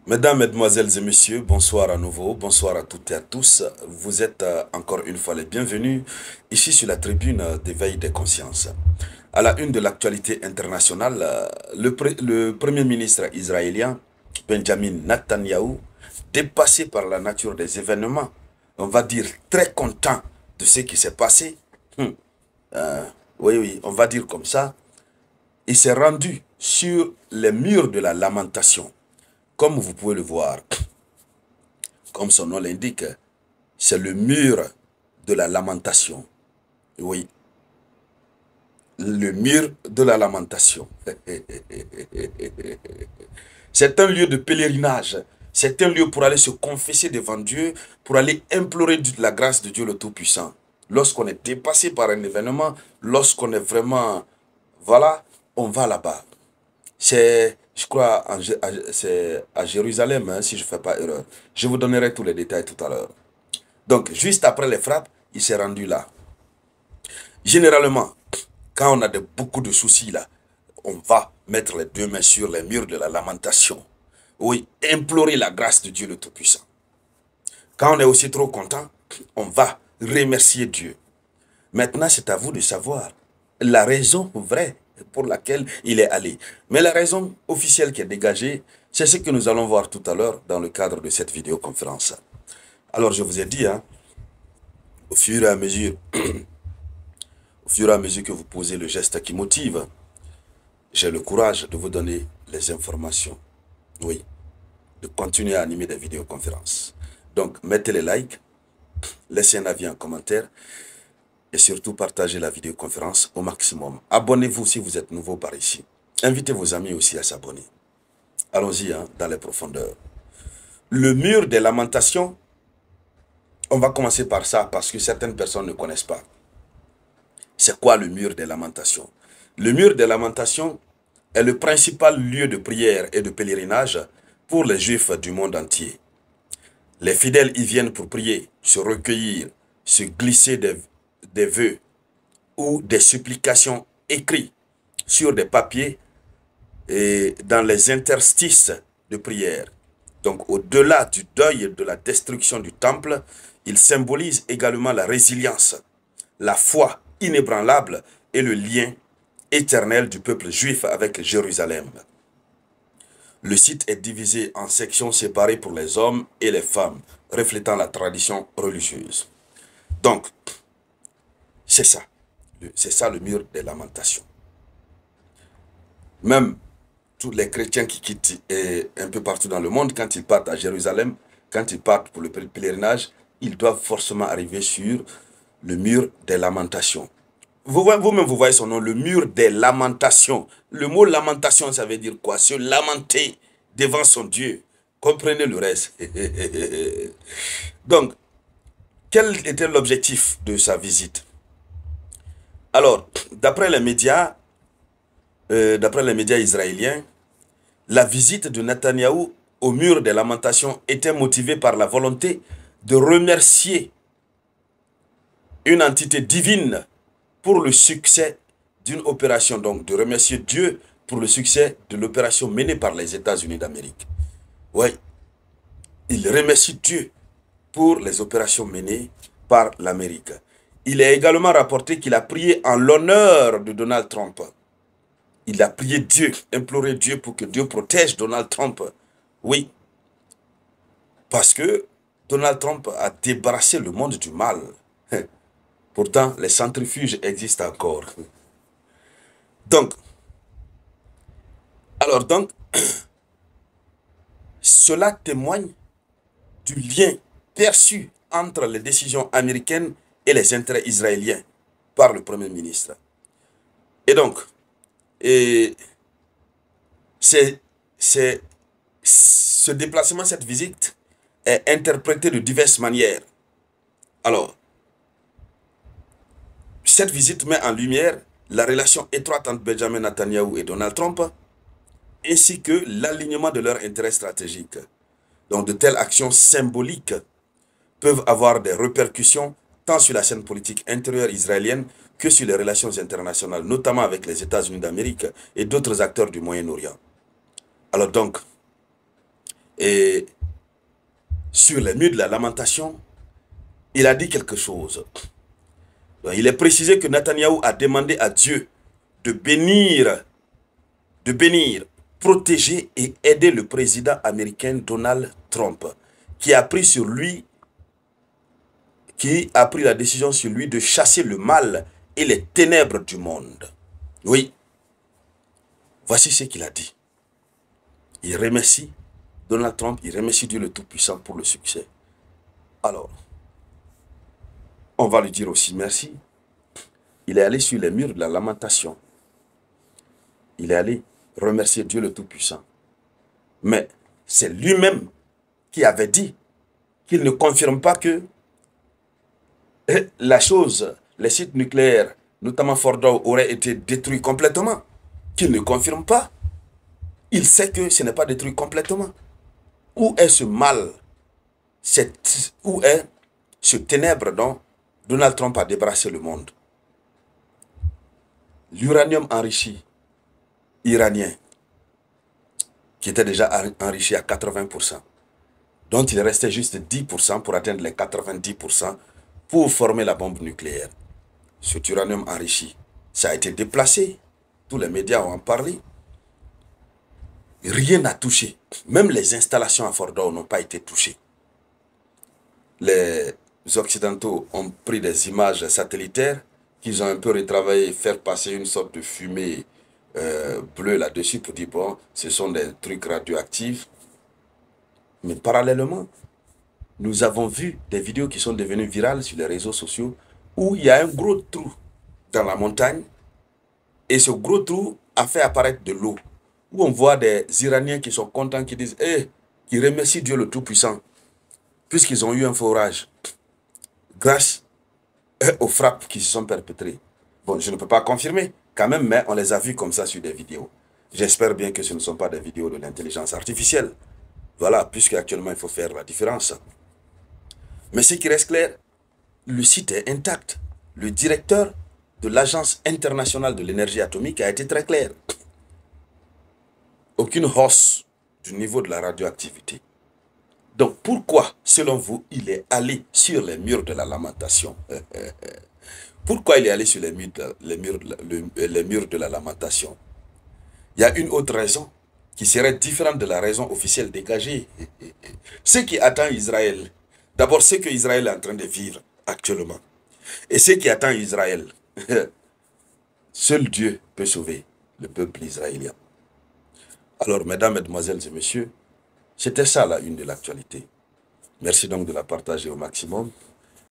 Mesdames, Mesdemoiselles et Messieurs, bonsoir à nouveau, bonsoir à toutes et à tous. Vous êtes encore une fois les bienvenus ici sur la tribune d'éveil des consciences. À la une de l'actualité internationale, le Premier ministre israélien, Benjamin Netanyahou, dépassé par la nature des événements, on va dire très content de ce qui s'est passé. Oui, on va dire comme ça. Il s'est rendu sur les murs de la lamentation. Comme vous pouvez le voir, comme son nom l'indique, c'est le mur de la lamentation. Oui, le mur de la lamentation. C'est un lieu de pèlerinage. C'est un lieu pour aller se confesser devant Dieu, pour aller implorer la grâce de Dieu le Tout-Puissant. Lorsqu'on est dépassé par un événement, lorsqu'on est vraiment... Voilà, on va là-bas. C'est, je crois, c'est à Jérusalem, hein, si je ne fais pas erreur. Je vous donnerai tous les détails tout à l'heure. Donc, juste après les frappes, il s'est rendu là. Généralement, quand on a beaucoup de soucis là, on va mettre les deux mains sur les murs de la lamentation. Oui, implorer la grâce de Dieu le Tout-Puissant. Quand on est aussi trop content, on va remercier Dieu. Maintenant, c'est à vous de savoir la raison vraie pour laquelle il est allé. Mais la raison officielle qui est dégagée, c'est ce que nous allons voir tout à l'heure dans le cadre de cette vidéoconférence. Alors, je vous ai dit, hein, au fur et à mesure, au fur et à mesure que vous posez le geste qui motive, j'ai le courage de vous donner les informations. Oui, de continuer à animer des vidéoconférences. Donc, mettez les likes, laissez un avis en commentaire et surtout partagez la vidéoconférence au maximum. Abonnez-vous si vous êtes nouveau par ici. Invitez vos amis aussi à s'abonner. Allons-y hein, dans les profondeurs. Le mur des lamentations, on va commencer par ça parce que certaines personnes ne connaissent pas. C'est quoi le mur des lamentations? Le mur des lamentations est le principal lieu de prière et de pèlerinage pour les Juifs du monde entier. Les fidèles y viennent pour prier, se recueillir, se glisser des vœux ou des supplications écrites sur des papiers et dans les interstices de prière. Donc au-delà du deuil et de la destruction du temple, il symbolise également la résilience, la foi inébranlable et le lien éternel du peuple juif avec Jérusalem. Le site est divisé en sections séparées pour les hommes et les femmes, reflétant la tradition religieuse. Donc, c'est ça. C'est ça le mur des lamentations. Même tous les chrétiens qui quittent un peu partout dans le monde, quand ils partent à Jérusalem, quand ils partent pour le pèlerinage, ils doivent forcément arriver sur le mur des lamentations. Vous-même, vous voyez son nom, le mur des lamentations. Le mot lamentation, ça veut dire quoi? Se lamenter devant son Dieu. Comprenez le reste. Donc, quel était l'objectif de sa visite? Alors, d'après les médias israéliens, la visite de Netanyahou au mur des lamentations était motivée par la volonté de remercier une entité divine pour le succès d'une opération, donc de remercier Dieu pour le succès de l'opération menée par les États-Unis d'Amérique. Oui, il remercie Dieu pour les opérations menées par l'Amérique. Il est également rapporté qu'il a prié en l'honneur de Donald Trump. Il a prié Dieu, imploré Dieu pour que Dieu protège Donald Trump. Oui, parce que Donald Trump a débarrassé le monde du mal. Pourtant, les centrifuges existent encore. Donc, cela témoigne du lien perçu entre les décisions américaines et les intérêts israéliens par le Premier ministre. Et donc, ce déplacement, cette visite, est interprété de diverses manières. Alors, cette visite met en lumière la relation étroite entre Benjamin Netanyahou et Donald Trump, ainsi que l'alignement de leurs intérêts stratégiques. Donc de telles actions symboliques peuvent avoir des répercussions tant sur la scène politique intérieure israélienne que sur les relations internationales, notamment avec les États-Unis d'Amérique et d'autres acteurs du Moyen-Orient. Alors donc, Et sur les murs de la lamentation, il a dit quelque chose. Donc, il est précisé que Netanyahou a demandé à Dieu de bénir, protéger et aider le président américain Donald Trump, qui a pris la décision sur lui de chasser le mal et les ténèbres du monde. Oui, voici ce qu'il a dit. Il remercie Donald Trump, il remercie Dieu le Tout-Puissant pour le succès. Alors, on va lui dire aussi merci. Il est allé sur les murs de la lamentation. Il est allé remercier Dieu le Tout-Puissant. Mais c'est lui-même qui avait dit qu'il ne confirme pas que les sites nucléaires, notamment Fordow, auraient été détruits complètement. Qu'il ne confirme pas. Il sait que ce n'est pas détruit complètement. Où est ce mal? Où est ce ténèbre dont Donald Trump a débarrassé le monde? L'uranium enrichi iranien, qui était déjà enrichi à 80%, dont il restait juste 10% pour atteindre les 90% pour former la bombe nucléaire. Cet uranium enrichi, ça a été déplacé. Tous les médias ont en parlé. Rien n'a touché. Même les installations à Fordow n'ont pas été touchées. Les Occidentaux ont pris des images satellitaires qu'ils ont un peu retravaillé, faire passer une sorte de fumée bleue là-dessus pour dire, bon, ce sont des trucs radioactifs. Mais parallèlement, nous avons vu des vidéos qui sont devenues virales sur les réseaux sociaux où il y a un gros trou dans la montagne et ce gros trou a fait apparaître de l'eau. Où on voit des Iraniens qui sont contents, qui disent, qui remercient Dieu le Tout-Puissant, puisqu'ils ont eu un forage grâce aux frappes qui se sont perpétrées. Bon, je ne peux pas confirmer quand même, mais on les a vus comme ça sur des vidéos. J'espère bien que ce ne sont pas des vidéos de l'intelligence artificielle. Voilà, puisque actuellement il faut faire la différence. Mais ce qui reste clair, le site est intact. Le directeur de l'Agence internationale de l'énergie atomique a été très clair. Aucune hausse du niveau de la radioactivité. Donc pourquoi, selon vous, il est allé sur les murs de la lamentation? Pourquoi il est allé sur les murs de la lamentation? Il y a une autre raison qui serait différente de la raison officielle dégagée. Ce qui attend Israël, d'abord ce que Israël est en train de vivre actuellement, et ce qui attend Israël, seul Dieu peut sauver le peuple israélien. Alors, mesdames, mesdemoiselles et messieurs, c'était ça la une de l'actualité. Merci donc de la partager au maximum.